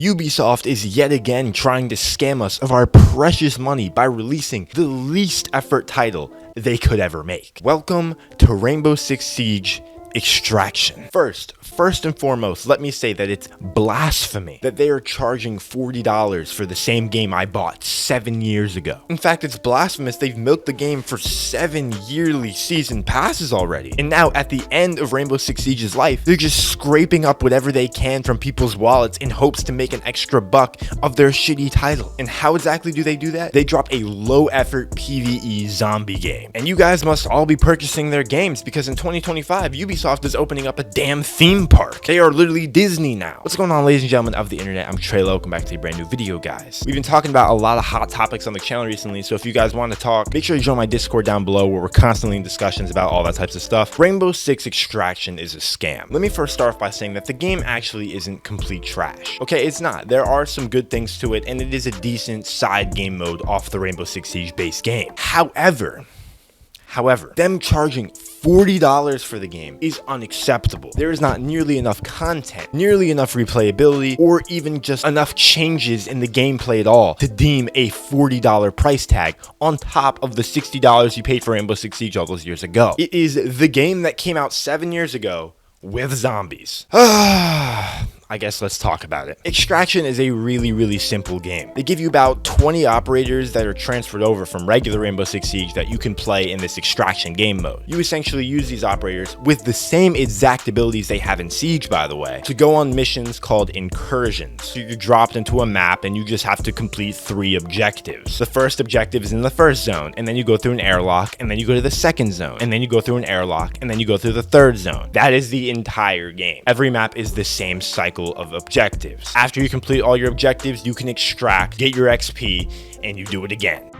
Ubisoft is yet again trying to scam us of our precious money by releasing the least effort title they could ever make. Welcome to Rainbow Six Siege Extraction. First and foremost, let me say that it's blasphemy that they are charging $40 for the same game I bought 7 years ago. In fact, it's blasphemous they've milked the game for 7 yearly season passes already. And now at the end of Rainbow Six Siege's life, they're just scraping up whatever they can from people's wallets in hopes to make an extra buck of their shitty title. And how exactly do they do that? They drop a low effort PvE zombie game. And you guys must all be purchasing their games because in 2025, Ubisoft is opening up a damn theme park. They are literally Disney now. What's going on, ladies and gentlemen of the internet? I'm Trey. Welcome back to a brand new video, guys. We've been talking about a lot of hot topics on the channel recently, so if you guys want to talk, make sure you join my Discord down below where we're constantly in discussions about all that types of stuff. Rainbow Six Extraction is a scam. Let me first start off by saying that the game actually isn't complete trash. Okay, it's not. There are some good things to it, and it is a decent side game mode off the Rainbow Six Siege base game. However, them charging $40 for the game is unacceptable. There is not nearly enough content, nearly enough replayability, or even just enough changes in the gameplay at all to deem a $40 price tag on top of the $60 you paid for Rainbow Six Siege all those years ago. It is the game that came out 7 years ago with zombies. I guess let's talk about it. Extraction is a really simple game. They give you about 20 operators that are transferred over from regular Rainbow Six Siege that you can play in this Extraction game mode. You essentially use these operators with the same exact abilities they have in Siege, by the way, to go on missions called incursions. So you're dropped into a map and you just have to complete 3 objectives. The first objective is in the first zone, and then you go through an airlock, and then you go to the second zone, and then you go through an airlock, and then you go through the third zone. That is the entire game. Every map is the same cycle of objectives. After you complete all your objectives, you can extract, get your XP, and you do it again.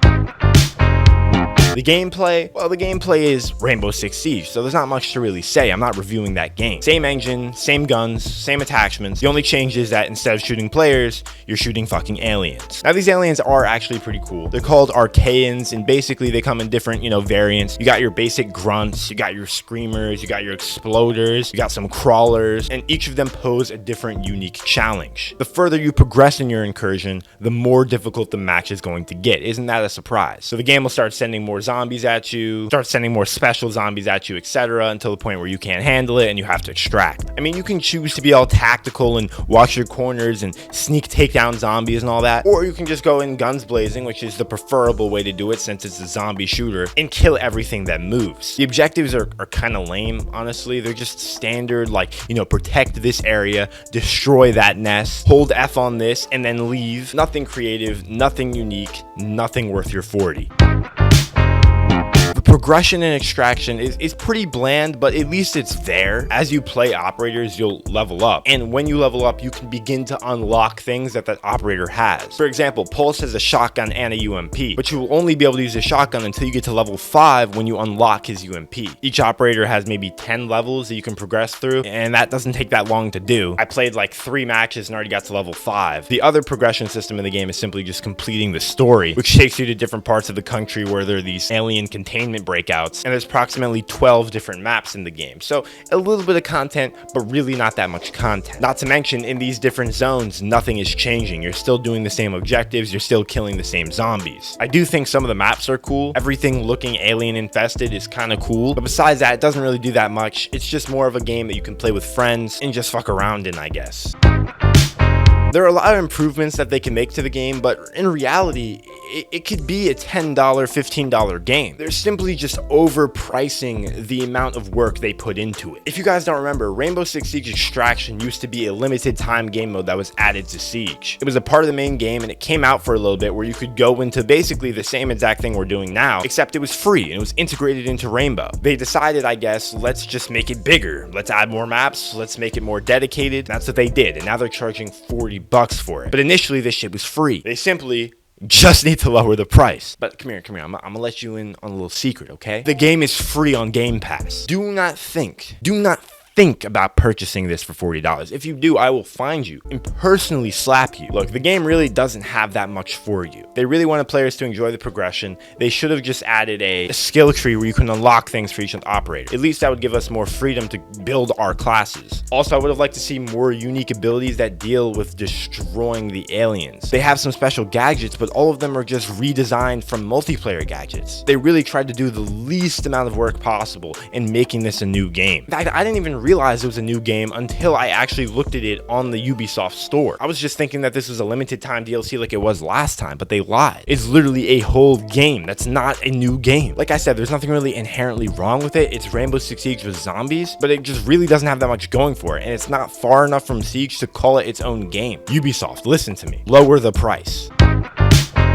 The gameplay, well, the gameplay is Rainbow Six Siege, so there's not much to really say. I'm not reviewing that game. Same engine, same guns, same attachments. The only change is that instead of shooting players, you're shooting fucking aliens. Now, these aliens are actually pretty cool. They're called Archaeans, and basically they come in different, variants. You got your basic grunts, you got your screamers, you got your exploders, you got some crawlers, and each of them pose a different unique challenge. The further you progress in your incursion, the more difficult the match is going to get. Isn't that a surprise? So the game will start sending more zombies at you, start sending more special zombies at you, etc., until the point where you can't handle it and you have to extract. I mean, you can choose to be all tactical and watch your corners and sneak takedown zombies and all that, or you can just go in guns blazing, which is the preferable way to do it since it's a zombie shooter, and kill everything that moves. The objectives are kind of lame, honestly. They're just standard, like, protect this area, destroy that nest, hold F on this, and then leave. Nothing creative, nothing unique, nothing worth your 40. Progression in Extraction is pretty bland, but at least it's there. As you play operators, you'll level up, and when you level up, you can begin to unlock things that operator has. For example, Pulse has a shotgun and a UMP, but you will only be able to use a shotgun until you get to level 5 when you unlock his UMP. Each operator has maybe 10 levels that you can progress through, and that doesn't take that long to do. I played like 3 matches and already got to level 5. The other progression system in the game is simply just completing the story, which takes you to different parts of the country where there are these alien containment breakouts, and there's approximately 12 different maps in the game. So a little bit of content, but really not that much content. Not to mention, in these different zones, nothing is changing. You're still doing the same objectives, you're still killing the same zombies. I do think some of the maps are cool. Everything looking alien infested is kind of cool, but besides that, it doesn't really do that much. It's just more of a game that you can play with friends and just fuck around in, I guess. There are a lot of improvements that they can make to the game, but in reality, it could be a $10, $15 game. They're simply just overpricing the amount of work they put into it. If you guys don't remember, Rainbow Six Siege Extraction used to be a limited time game mode that was added to Siege. It was a part of the main game, and it came out for a little bit where you could go into basically the same exact thing we're doing now, except it was free and it was integrated into Rainbow. They decided, I guess, let's just make it bigger. Let's add more maps. Let's make it more dedicated. That's what they did, and now they're charging $40 for it. But initially, this shit was free. They simply just need to lower the price. But come here. I'm gonna let you in on a little secret, okay? The game is free on Game Pass. Do not think think about purchasing this for $40. If you do, I will find you and personally slap you. Look, the game really doesn't have that much for you. They really wanted players to enjoy the progression. They should have just added a skill tree where you can unlock things for each operator. At least that would give us more freedom to build our classes. Also, I would have liked to see more unique abilities that deal with destroying the aliens. They have some special gadgets, but all of them are just redesigned from multiplayer gadgets. They really tried to do the least amount of work possible in making this a new game. In fact, I didn't even realize it was a new game until I actually looked at it on the Ubisoft store. I was just thinking that this was a limited time DLC like it was last time, but they lied. It's literally a whole game. That's not a new game. Like I said, there's nothing really inherently wrong with it. It's Rainbow Six Siege with zombies, but it just really doesn't have that much going for it, and it's not far enough from Siege to call it its own game. Ubisoft, listen to me. Lower the price.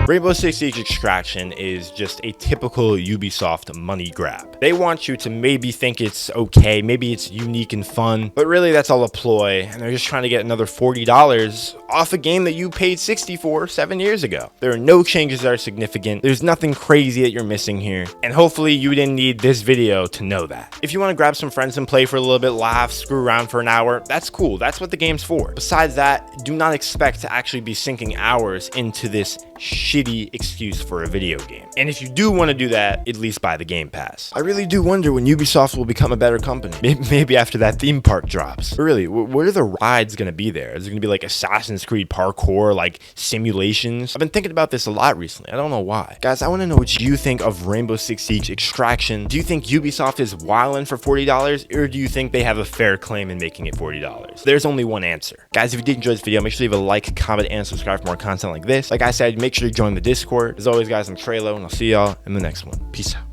Rainbow Six Siege Extraction is just a typical Ubisoft money grab. They want you to maybe think it's okay, maybe it's unique and fun, but really that's all a ploy, and they're just trying to get another $40 off a game that you paid $60 for 7 years ago. There are no changes that are significant, there's nothing crazy that you're missing here, and hopefully you didn't need this video to know that. If you want to grab some friends and play for a little bit, laugh, screw around for an hour, that's cool, that's what the game's for. Besides that, do not expect to actually be sinking hours into this shitty excuse for a video game. And if you do want to do that, at least buy the Game Pass. I really do wonder when Ubisoft will become a better company. Maybe after that theme park drops. But really, what are the rides going to be there? Is it going to be like Assassin's Creed parkour, like simulations? I've been thinking about this a lot recently. I don't know why. Guys, I want to know what you think of Rainbow Six Siege Extraction. Do you think Ubisoft is wilding for $40, or do you think they have a fair claim in making it $40? There's only one answer. Guys, if you did enjoy this video, make sure to leave a like, comment, and subscribe for more content like this. Like I said, make sure to join the Discord. As always, guys, I'm Treylo, and I'll see y'all in the next one. Peace out.